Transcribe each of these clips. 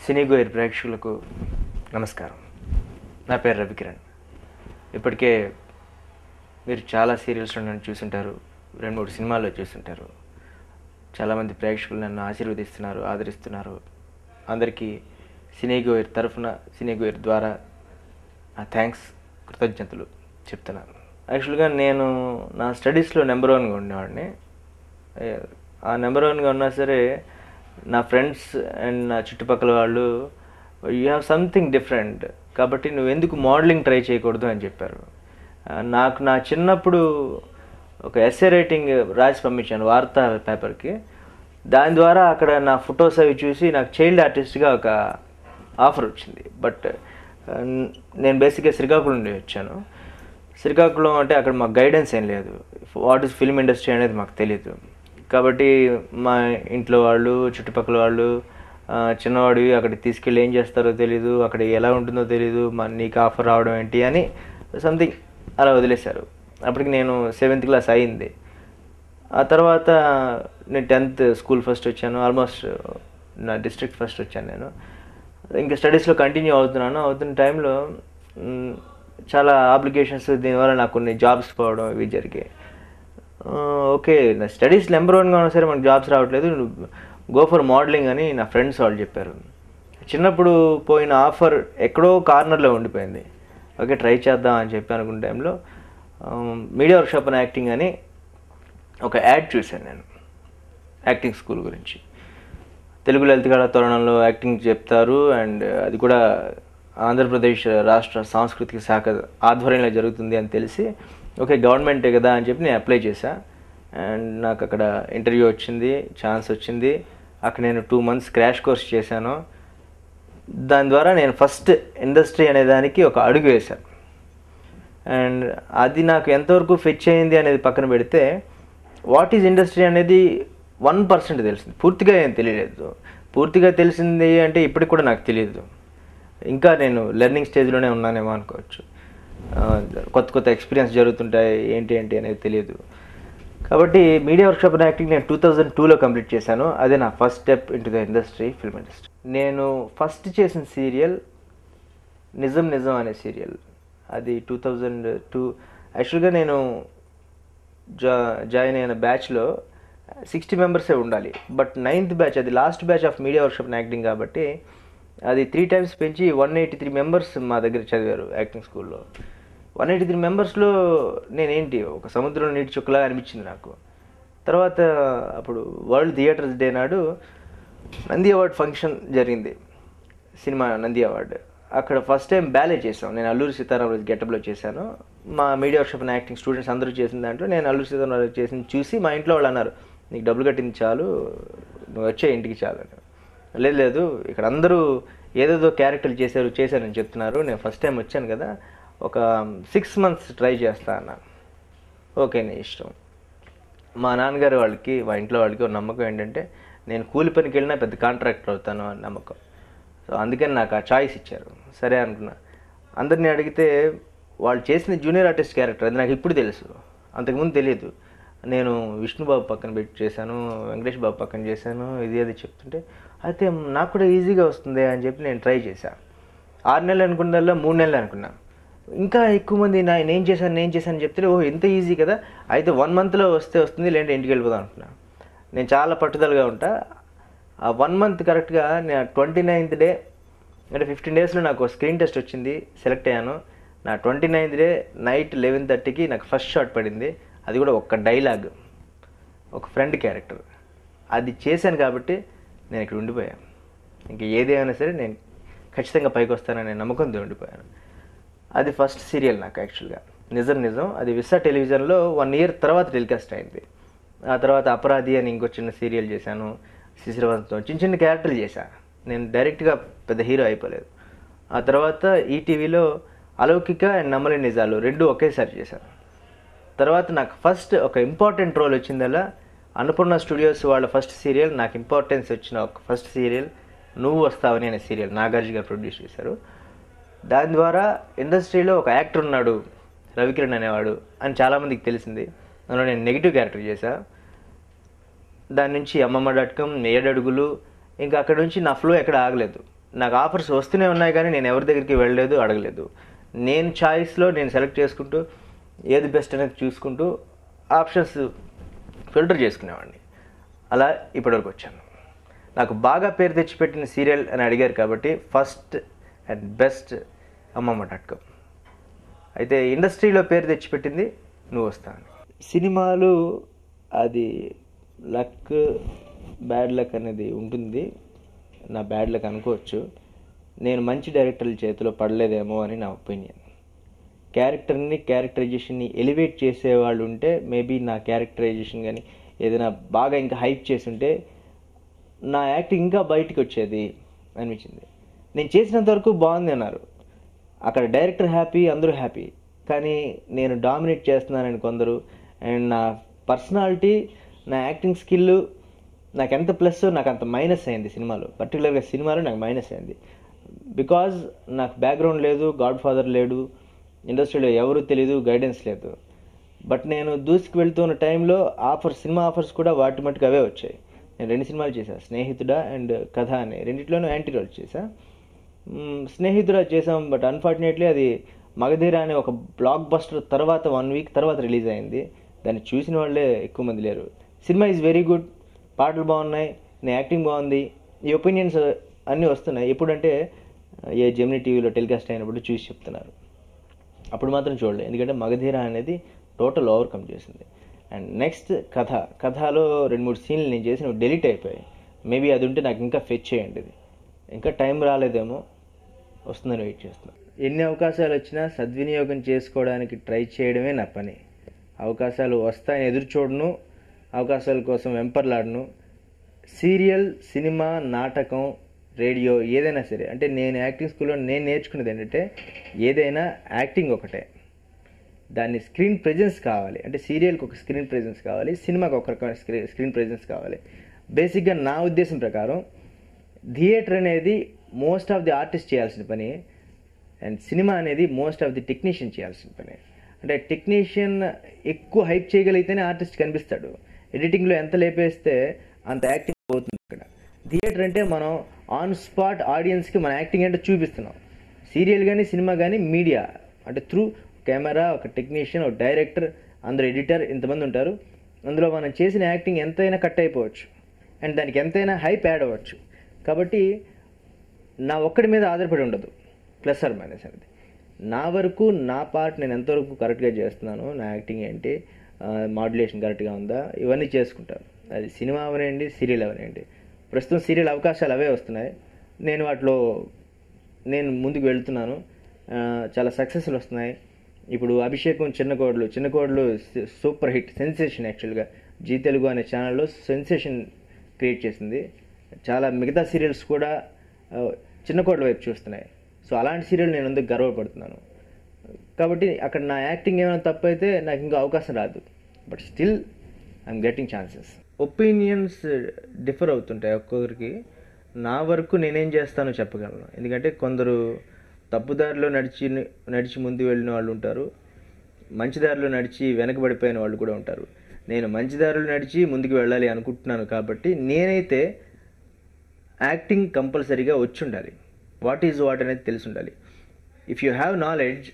సినీ goer ప్రేక్షకులకు నమస్కారం. నా పేరు రవికిరణ్. ఇప్పటికే మీరు చాలా సీరియల్స్లో నన్ను చూసుంటారు, 2-3 సినిమాల్లో చూసుంటారు. చాలామంది ప్రేక్షకులు నన్ను ఆశీర్వదిస్తున్నారు, ఆదరిస్తున్నారు. అందరికీ సినీ గోయర్ తరఫున, సినీ గోయర్ ద్వారా నా థ్యాంక్స్, కృతజ్ఞతలు చెప్తున్నాను. యాక్చువల్గా నేను నా స్టడీస్లో నెంబర్ 1గా ఉండేవాడిని. ఆ నెంబర్ 1గా ఉన్నా సరే నా ఫ్రెండ్స్ అండ్ నా చుట్టుపక్కల వాళ్ళు యూ హ్యావ్ సంథింగ్ డిఫరెంట్, కాబట్టి నువ్వు ఎందుకు మోడలింగ్ ట్రై చేయకూడదు అని చెప్పారు. నాకు నా చిన్నప్పుడు ఒక ఎస్సే రైటింగ్ రాసి పంపించాను వార్తా పేపర్కి. దాని ద్వారా అక్కడ నా ఫొటోస్ అవి చూసి నాకు చైల్డ్ ఆర్టిస్ట్గా ఒక ఆఫర్ వచ్చింది. బట్ నేను బేసిక్గా శ్రీకాకుళం నుండి వచ్చాను. శ్రీకాకుళం అంటే అక్కడ మాకు గైడెన్స్ ఏం లేదు, వాట్ ఈస్ ఫిల్మ్ ఇండస్ట్రీ అనేది మాకు తెలియదు. కాబట్టి మా ఇంట్లో వాళ్ళు, చుట్టుపక్కల వాళ్ళు చిన్నవాడివి అక్కడికి తీసుకెళ్ళి ఏం చేస్తారో తెలీదు, అక్కడ ఎలా ఉంటుందో తెలీదు, నీకు ఆఫర్ రావడం ఏంటి అని సంథింగ్ అలా వదిలేశారు. అప్పటికి నేను 7th క్లాస్ అయింది. ఆ తర్వాత నేను 10th స్కూల్ ఫస్ట్ వచ్చాను, ఆల్మోస్ట్ నా డిస్ట్రిక్ట్ ఫస్ట్ వచ్చాను. నేను ఇంకా స్టడీస్లో కంటిన్యూ అవుతున్న టైంలో చాలా అప్లికేషన్స్, దీనివల్ల నాకు కొన్ని జాబ్స్ పోవడం ఇవి జరిగాయి. ఓకే, నా స్టడీస్ నెంబర్ 1గా ఉన్నా సరే మనకు జాబ్స్ రావట్లేదు, గో ఫర్ మోడలింగ్ అని నా ఫ్రెండ్స్ వాళ్ళు చెప్పారు. చిన్నప్పుడు పోయిన ఆఫర్ ఎక్కడో కార్నర్లో ఉండిపోయింది. ఓకే, ట్రై చేద్దాం అని చెప్పి అనుకున్న టైంలో మీడియా వర్క్షాప్ అండ్ యాక్టింగ్ అని ఒక యాడ్ చూశాను నేను, యాక్టింగ్ స్కూల్ గురించి. తెలుగు లలిత కళా తోరణంలో యాక్టింగ్ చెప్తారు, అండ్ అది కూడా ఆంధ్రప్రదేశ్ రాష్ట్ర సాంస్కృతిక శాఖ ఆధ్వర్యంలో జరుగుతుంది అని తెలిసి, ఓకే గవర్నమెంటే కదా అని చెప్పి నేను అప్లై చేశా. అండ్ నాకు అక్కడ ఇంటర్వ్యూ వచ్చింది, ఛాన్స్ వచ్చింది. అక్కడ నేను 2 months క్రాష్ కోర్స్ చేశాను. దాని ద్వారా నేను ఫస్ట్ ఇండస్ట్రీ అనే దానికి ఒక అడుగు వేశాను. అండ్ అది నాకు ఎంతవరకు ఫెచ్ అయింది అనేది పక్కన పెడితే, వాట్ ఈజ్ ఇండస్ట్రీ అనేది 1% తెలిసింది, పూర్తిగా ఏం తెలియలేదు. పూర్తిగా తెలిసింది అంటే ఇప్పటికి కూడా నాకు తెలియదు, ఇంకా నేను లెర్నింగ్ స్టేజ్లోనే ఉన్నానేమో అనుకోవచ్చు. కొత్త ఎక్స్పీరియన్స్ జరుగుతుంటాయి, ఏంటి అనేది తెలియదు. కాబట్టి మీడియా వర్క్షాప్ అండ్ యాక్టింగ్ నేను 2002లో కంప్లీట్ చేశాను. అదే నా first step into the industry, film industry. నేను ఫస్ట్ చేసిన సీరియల్ నిజం అనే సీరియల్. అది 2002. యాక్చువల్గా నేను జాయిన్ అయిన బ్యాచ్లో 60 మెంబర్సే ఉండాలి. బట్ 9th బ్యాచ్, అది last batch of media workshop and acting కాబట్టి అది 3 times పెంచి 183 మెంబర్స్ మా దగ్గర చదివారు యాక్టింగ్ స్కూల్లో. 183 మెంబర్స్లో నేనేంటి ఒక సముద్రంలో నీటి చుక్కలా అనిపించింది నాకు. తర్వాత అప్పుడు వరల్డ్ థియేటర్స్ డే నాడు నంది అవార్డ్ ఫంక్షన్ జరిగింది, సినిమా నంది అవార్డ్. అక్కడ ఫస్ట్ టైం బ్యాలే చేసాం. నేను అల్లూరి సీతారామరాజు గెటప్లో చేశాను. మా media workshop and acting students అందరూ చేసిన దాంట్లో నేను అల్లూరి సీతారామరాజు చేసింది చూసి మా ఇంట్లో వాళ్ళు అన్నారు, నీకు డబ్బులు కట్టింది చాలు, నువ్వు వచ్చే ఇంటికి చాలు అని. లేదు, ఇక్కడ అందరూ ఏదేదో క్యారెక్టర్లు చేశారని చెప్తున్నారు, నేను ఫస్ట్ టైం వచ్చాను కదా, ఒక 6 months ట్రై చేస్తా అన్న. ఓకే, నీ ఇష్టం. మా నాన్నగారు వాళ్ళకి, మా ఇంట్లో వాళ్ళకి ఒక నమ్మకం ఏంటంటే నేను కూలి పనికి వెళ్ళినా పెద్ద కాంట్రాక్టర్ అవుతాను అని నమ్మకం. సో అందుకని నాకు ఆ చాయిస్ ఇచ్చారు. సరే అనుకున్నా. అందరినీ అడిగితే వాళ్ళు చేసిన జూనియర్ ఆర్టిస్ట్ క్యారెక్టర్ అది నాకు ఇప్పుడు తెలుసు, అంతకుముందు తెలియదు. నేను విష్ణుబాబు పక్కన పెట్టి చేశాను, వెంకటేష్ బాబు పక్కన చేశాను, ఇది అది చెప్తుంటే అయితే నాకు కూడా ఈజీగా వస్తుంది అని చెప్పి నేను ట్రై చేశాను. 6 నెలలు అనుకున్నదల్లా 3 నెలలు అనుకున్నా. ఇంకా ఎక్కువ మంది నేను చేశాను చెప్తే ఓహో ఇంత ఈజీ కదా, అయితే 1 monthలో వస్తుంది, లేదంటే ఇంటికి వెళ్ళిపోదాం అనుకున్నా. నేను చాలా పట్టుదలగా ఉంటా. ఆ 1 month కరెక్ట్గా నేను 29th డే అంటే 15 daysలో నాకు స్క్రీన్ టెస్ట్ వచ్చింది, సెలెక్ట్ అయ్యాను. నా 29th డే నైట్ 11:30కి నాకు ఫస్ట్ షాట్ పడింది. అది కూడా ఒక డైలాగ్, ఒక ఫ్రెండ్ క్యారెక్టర్. అది చేశాను కాబట్టి నేను ఇక్కడ ఉండిపోయాను. ఇంక ఏదేమైనా సరే నేను ఖచ్చితంగా పైకి వస్తాననే నమ్మకంతో ఉండిపోయాను. అది ఫస్ట్ సీరియల్ నాకు యాక్చువల్గా నిజం. అది విసా టెలివిజన్లో 1 year తర్వాత టెలికాస్ట్ అయింది. ఆ తర్వాత అపరాధి అని ఇంకో చిన్న సీరియల్ చేశాను, శిశిరవంతం, చిన్న క్యారెక్టర్లు చేశాను. నేను డైరెక్ట్గా పెద్ద హీరో అయిపోలేదు. ఆ తర్వాత ఈటీవీలో అలౌకిక అండ్ నమ్మలేని నిజాలు 2 ఒకేసారి చేశాను. తర్వాత నాకు ఫస్ట్ ఒక ఇంపార్టెంట్ రోల్ వచ్చిందల్లా అన్నపూర్ణ స్టూడియోస్ వాళ్ళ ఫస్ట్ సీరియల్, నాకు ఇంపార్టెన్స్ వచ్చిన ఒక ఫస్ట్ సీరియల్ నువ్వు వస్తావని అనే సీరియల్ నాగార్జున గారు ప్రొడ్యూస్ చేశారు. దాని ద్వారా ఇండస్ట్రీలో ఒక యాక్టర్ ఉన్నాడు రవికిరణ్ అనేవాడు అని చాలామందికి తెలిసింది. అందులో నేను నెగిటివ్ క్యారెక్టర్ చేశాను. దాని నుంచి అమ్మమ్మ.com, 7 అడుగులు, ఇంకా అక్కడ నుంచి నా ఫ్లో ఎక్కడ ఆగలేదు. నాకు ఆఫర్స్ వస్తూనే ఉన్నాయి, కానీ నేను ఎవరి దగ్గరికి వెళ్ళలేదు, అడగలేదు. నేను చాయిస్లో నేను సెలెక్ట్ చేసుకుంటూ ఏది బెస్ట్ అనేది చూసుకుంటూ ఆప్షన్స్ ఫిల్టర్ చేసుకునేవాడిని. అలా ఇప్పటివరకు వచ్చాను. నాకు బాగా పేరు తెచ్చిపెట్టిన సీరియల్ అని అడిగారు కాబట్టి ఫస్ట్ అండ్ బెస్ట్ అమ్మమ్మ.com. అయితే ఇండస్ట్రీలో పేరు తెచ్చిపెట్టింది నువ్వు వస్తాను. సినిమాలు అది లక్, బ్యాడ్ లక్ అనేది ఉంటుంది. నా బ్యాడ్ లక్ అనుకోవచ్చు. నేను మంచి డైరెక్టర్ల చేతిలో పడలేదేమో అని నా ఒపీనియన్. క్యారెక్టరైజేషన్ని ఎలివేట్ చేసేవాళ్ళు ఉంటే మేబీ నా క్యారెక్టరైజేషన్ కానీ ఏదైనా బాగా ఇంకా హైప్ చేసి ఉంటే నా యాక్టింగ్ ఇంకా బయటికి వచ్చేది అనిపించింది. నేను చేసినంత వరకు బాగుంది అన్నారు. అక్కడ డైరెక్టర్ హ్యాపీ, అందరూ హ్యాపీ. కానీ నేను డామినేట్ చేస్తున్నానని కొందరు, అండ్ నా పర్సనాలిటీ, నా యాక్టింగ్ స్కిల్ నాకు ఎంత ప్లస్ నాకు అంత మైనస్ అయింది సినిమాలో. పర్టికులర్గా సినిమాలో నాకు మైనస్ అయింది. బికాజ్ నాకు బ్యాక్గ్రౌండ్ లేదు, గాడ్ ఫాదర్ లేడు, ఇండస్ట్రీలో ఎవరు తెలీదు, గైడెన్స్ లేదు. బట్ నేను దూసుకు వెళ్తున్న టైంలో సినిమా ఆఫర్స్ కూడా వాటి మట్టుకు అవే వచ్చాయి. నేను 2 సినిమాలు చేశాను, స్నేహితుడా అండ్ కథ అని. రెండిట్లోనూ యాంటీ రోల్ చేశా. స్నేహితుడా చేసాం, బట్ అన్ఫార్చునేట్లీ అది మగధీర అనే ఒక బ్లాక్ బస్టర్ తర్వాత 1 వీక్ తర్వాత రిలీజ్ అయింది. దాన్ని చూసిన వాళ్ళే ఎక్కువ మంది లేరు. సినిమా ఈజ్ వెరీ గుడ్, పాటలు బాగున్నాయి, నా యాక్టింగ్ బాగుంది, ఈ ఒపీనియన్స్ అన్నీ వస్తున్నాయి. ఎప్పుడంటే ఏ జెమినీ టీవీలో టెలికాస్ట్ అయినప్పుడు చూసి చెప్తున్నారు. అప్పుడు మాత్రం చూడలేదు, ఎందుకంటే మగధీర అనేది టోటల్ ఓవర్కమ్ చేసింది. అండ్ నెక్స్ట్ కథలో 2-3 సీన్లు నేను చేసి డెలీట్ అయిపోయాయి. మేబీ అది ఉంటే నాకు ఇంకా ఫెచ్ చేయండి. ఇంకా టైం రాలేదేమో, వస్తుందని వెయిట్ చేస్తున్నాను. ఎన్ని అవకాశాలు వచ్చినా సద్వినియోగం చేసుకోవడానికి ట్రై చేయడమే నా పని. అవకాశాలు వస్తాయని ఎదురు చూడను, అవకాశాల కోసం వెంపర్లాడను. సీరియల్, సినిమా, నాటకం, రేడియో ఏదైనా సరే, అంటే నేను యాక్టింగ్ స్కూల్లో నేను నేర్చుకునేది ఏంటంటే ఏదైనా యాక్టింగ్ ఒకటే, దాన్ని స్క్రీన్ ప్రెజెన్స్ కావాలి. అంటే సీరియల్కి ఒక స్క్రీన్ ప్రెజెన్స్ కావాలి, సినిమాకి ఒక రకమైన స్క్రీన్ ప్రెజెన్స్ కావాలి. బేసిక్గా నా ఉద్దేశం ప్రకారం థియేటర్ అనేది మోస్ట్ ఆఫ్ ది ఆర్టిస్ట్ చేయాల్సిన పని, అండ్ సినిమా అనేది మోస్ట్ ఆఫ్ ది టెక్నీషియన్ చేయాల్సిన పని. అంటే టెక్నీషియన్ ఎక్కువ హైప్ చేయగలిగితేనే ఆర్టిస్ట్ కనిపిస్తాడు. ఎడిటింగ్లో ఎంత లేపేస్తే అంత యాక్టింగ్ అవుతుంది. ఇక్కడ థియేటర్ అంటే మనం ఆన్ స్పాట్ ఆడియన్స్కి మన యాక్టింగ్ అంటే చూపిస్తున్నాం. సీరియల్ కానీ సినిమా కానీ మీడియా అంటే త్రూ కెమెరా, ఒక టెక్నీషియన్, ఒక డైరెక్టర్, అందరు ఎడిటర్, ఇంతమంది ఉంటారు. అందులో మనం చేసిన యాక్టింగ్ ఎంతైనా కట్ అయిపోవచ్చు, అండ్ దానికి ఎంతైనా హైప్ యాడ్ అవ్వచ్చు. కాబట్టి నా ఒక్కడి మీద ఆధారపడి ఉండదు ప్లస్ ఆర్ మైనస్ అనేది. నా వరకు నా పార్ట్ నేను ఎంతవరకు కరెక్ట్గా చేస్తున్నాను, నా యాక్టింగ్ ఏంటి, మాడ్యులేషన్ కరెక్ట్గా ఉందా, ఇవన్నీ చేసుకుంటాను. అది సినిమా అవనండి, సీరియల్ అవనండి. ప్రస్తుతం సీరియల్ అవకాశాలు అవే వస్తున్నాయి. నేను వాటిలో ముందుకు వెళ్తున్నాను. చాలా సక్సెస్లు వస్తున్నాయి. ఇప్పుడు అభిషేకం చిన్నకోడలు సూపర్ హిట్, సెన్సేషన్. యాక్చువల్గా జీ తెలుగు అనే ఛానల్లో సెన్సేషన్ క్రియేట్ చేసింది. చాలా మిగతా సీరియల్స్ కూడా చిన్నకోడల వైపు చూస్తున్నాయి. సో అలాంటి సీరియల్ నేను అందుకు గర్వపడుతున్నాను. కాబట్టి అక్కడ నా యాక్టింగ్ ఏమైనా తప్పు అయితే నాకు ఇంకా అవకాశం రాదు. But still I'm getting chances. Opinions differ అవుతుంటాయి ఒక్కొక్కరికి. నా వరకు నేనేం చేస్తానో చెప్పగలను. ఎందుకంటే కొందరు తప్పుదారిలో నడిచి ముందు వెళ్ళిన వాళ్ళు ఉంటారు, మంచి దారిలో నడిచి వెనకబడిపోయిన వాళ్ళు కూడా ఉంటారు. నేను మంచి దారిలో నడిచి ముందుకు వెళ్ళాలి అనుకుంటున్నాను. కాబట్టి నేనైతే యాక్టింగ్ కంపల్సరీగా వచ్చి ఉండాలి. వాట్ ఈజ్ వాట్ అనేది తెలిసి ఉండాలి. If you have knowledge,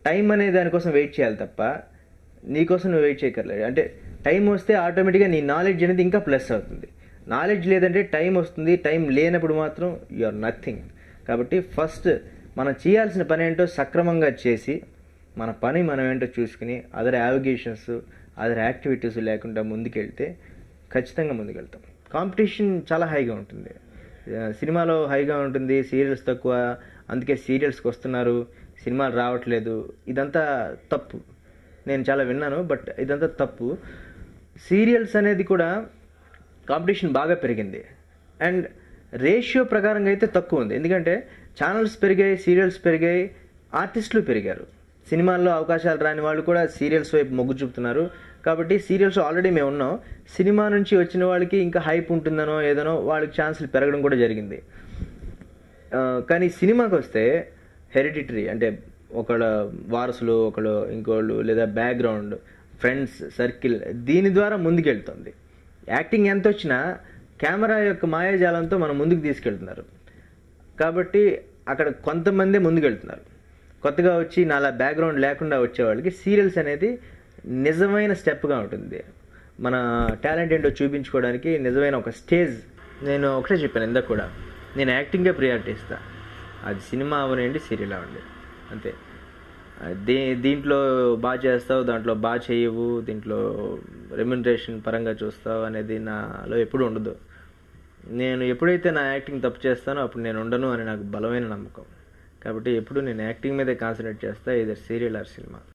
time అనే దానికోసం వెయిట్ చేయాలి తప్ప నీకోసం నువ్వు వెయిట్ చేయక్కర్లేదు. అంటే టైం వస్తే ఆటోమేటిక్గా నీ నాలెడ్జ్ అనేది ఇంకా ప్లస్ అవుతుంది. నాలెడ్జ్ లేదంటే టైం వస్తుంది, టైం లేనప్పుడు మాత్రం యు ఆర్ నథింగ్. కాబట్టి ఫస్ట్ మనం చేయాల్సిన పని ఏంటో సక్రమంగా చేసి మన పని మనం ఏంటో చూసుకుని అదర్ యావిగేషన్స్, అదర్ యాక్టివిటీస్ లేకుండా ముందుకెళ్తే ఖచ్చితంగా ముందుకెళ్తాం. కాంపిటీషన్ చాలా హైగా ఉంటుంది. సినిమాలో హైగా ఉంటుంది, సీరియల్స్ తక్కువ, అందుకే సీరియల్స్కి వస్తున్నారు, సినిమాలు రావట్లేదు. ఇదంతా తప్పు. నేను చాలా విన్నాను, బట్ ఇదంతా తప్పు. సీరియల్స్ అనేది కూడా కాంపిటీషన్ బాగా పెరిగింది, అండ్ రేషియో ప్రకారంగా అయితే తక్కువ ఉంది. ఎందుకంటే ఛానల్స్ పెరిగాయి, సీరియల్స్ పెరిగాయి, ఆర్టిస్టులు పెరిగారు. సినిమాల్లో అవకాశాలు రాని వాళ్ళు కూడా సీరియల్స్ వైపు మొగ్గు చూపుతున్నారు. కాబట్టి సీరియల్స్ ఆల్రెడీ మేము ఉన్నాం. సినిమా నుంచి వచ్చిన వాళ్ళకి ఇంకా హైప్ ఉంటుందనో ఏదనో వాళ్ళకి ఛాన్సులు పెరగడం కూడా జరిగింది. కానీ సినిమాకి వస్తే హెరిడిటరీ, అంటే ఒకళ్ళ వారసులు, ఒకళ్ళు ఇంకోళ్ళు, లేదా బ్యాక్గ్రౌండ్, ఫ్రెండ్స్ సర్కిల్, దీని ద్వారా ముందుకెళ్తుంది. యాక్టింగ్ ఎంత వచ్చినా కెమెరా యొక్క మాయాజాలంతో మనం ముందుకు తీసుకెళ్తున్నారు. కాబట్టి అక్కడ కొంతమందే ముందుకెళ్తున్నారు. కొత్తగా వచ్చి నాలా బ్యాక్గ్రౌండ్ లేకుండా వచ్చేవాళ్ళకి సీరియల్స్ అనేది నిజమైన స్టెప్గా ఉంటుంది. మన టాలెంట్ ఏంటో చూపించుకోవడానికి నిజమైన ఒక స్టేజ్. నేను ఒకటే చెప్పాను ఇందాక కూడా, నేను యాక్టింగే ప్రియారిటీ ఇస్తాను. అది సినిమా అవనండి, సీరియల్ అవ్వండి, అంతే. దీంట్లో బాగా చేస్తావు, దాంట్లో బాగా చేయవు, దీంట్లో రెమ్యునరేషన్ పరంగా చూస్తావు అనేది నాలో ఎప్పుడు ఉండదు. నేను ఎప్పుడైతే నా యాక్టింగ్ తప్పు చేస్తానో అప్పుడు నేను ఉండను అని నాకు బలమైన నమ్మకం. కాబట్టి ఎప్పుడు నేను యాక్టింగ్ మీదే కాన్సన్ట్రేట్ చేస్తాను, ఇదర్ సీరియల్ ఆర్ సినిమా.